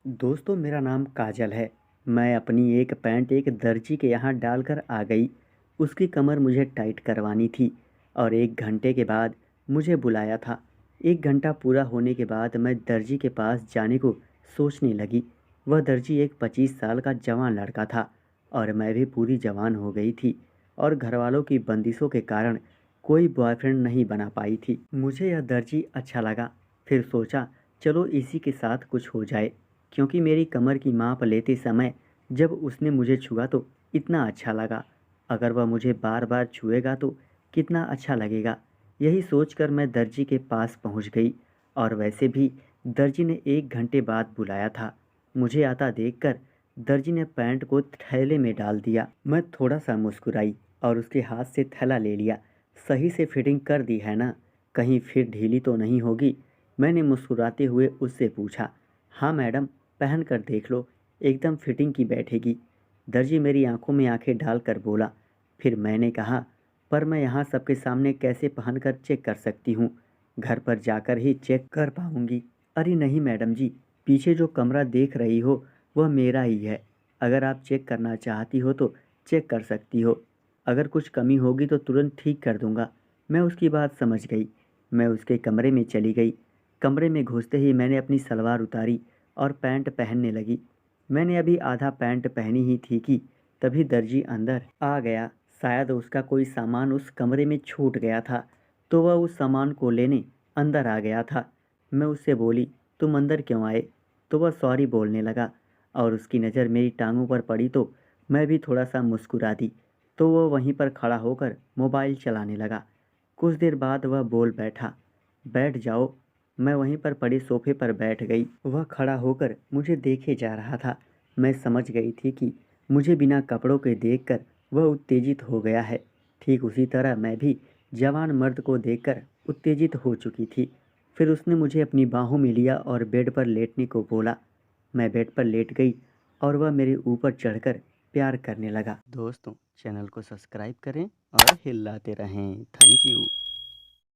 दोस्तों मेरा नाम काजल है। मैं अपनी एक पैंट एक दर्जी के यहाँ डालकर आ गई। उसकी कमर मुझे टाइट करवानी थी और 1 घंटे के बाद मुझे बुलाया था। 1 घंटा पूरा होने के बाद मैं दर्जी के पास जाने को सोचने लगी। वह दर्जी एक 25 साल का जवान लड़का था और मैं भी पूरी जवान हो गई थी और घरवालों की बंदिशों के कारण कोई बॉयफ्रेंड नहीं बना पाई थी। मुझे यह दर्जी अच्छा लगा। फिर सोचा चलो इसी के साथ कुछ हो जाए, क्योंकि मेरी कमर की माप लेते समय जब उसने मुझे छुआ तो इतना अच्छा लगा। अगर वह मुझे बार बार छुएगा तो कितना अच्छा लगेगा। यही सोचकर मैं दर्जी के पास पहुंच गई और वैसे भी दर्जी ने 1 घंटे बाद बुलाया था। मुझे आता देखकर दर्जी ने पैंट को थैले में डाल दिया। मैं थोड़ा सा मुस्कुराई और उसके हाथ से थैला ले लिया। सही से फिटिंग कर दी है ना? कहीं फिर ढीली तो नहीं होगी? मैंने मुस्कुराते हुए उससे पूछा। हाँ मैडम, पहन कर देख लो, एकदम फिटिंग की बैठेगी। दर्जी मेरी आंखों में आंखें डालकर बोला। फिर मैंने कहा, पर मैं यहाँ सबके सामने कैसे पहनकर चेक कर सकती हूँ? घर पर जाकर ही चेक कर पाऊँगी। अरे नहीं मैडम जी, पीछे जो कमरा देख रही हो वह मेरा ही है। अगर आप चेक करना चाहती हो तो चेक कर सकती हो। अगर कुछ कमी होगी तो तुरंत ठीक कर दूंगा। मैं उसकी बात समझ गई। मैं उसके कमरे में चली गई। कमरे में घुसते ही मैंने अपनी सलवार उतारी और पैंट पहनने लगी। मैंने अभी आधा पैंट पहनी ही थी कि तभी दर्जी अंदर आ गया। शायद उसका कोई सामान उस कमरे में छूट गया था, तो वह उस सामान को लेने अंदर आ गया था। मैं उससे बोली, तुम अंदर क्यों आए? तो वह सॉरी बोलने लगा और उसकी नज़र मेरी टांगों पर पड़ी तो मैं भी थोड़ा सा मुस्कुरा दी। तो वह वहीं पर खड़ा होकर मोबाइल चलाने लगा। कुछ देर बाद वह बोल बैठा, बैठ जाओ। मैं वहीं पर पड़े सोफे पर बैठ गई। वह खड़ा होकर मुझे देखे जा रहा था। मैं समझ गई थी कि मुझे बिना कपड़ों के देखकर वह उत्तेजित हो गया है। ठीक उसी तरह मैं भी जवान मर्द को देखकर उत्तेजित हो चुकी थी। फिर उसने मुझे अपनी बाहों में लिया और बेड पर लेटने को बोला। मैं बेड पर लेट गई और वह मेरे ऊपर चढ़कर प्यार करने लगा। दोस्तों, चैनल को सब्सक्राइब करें और हिलाते रहें। Thank you.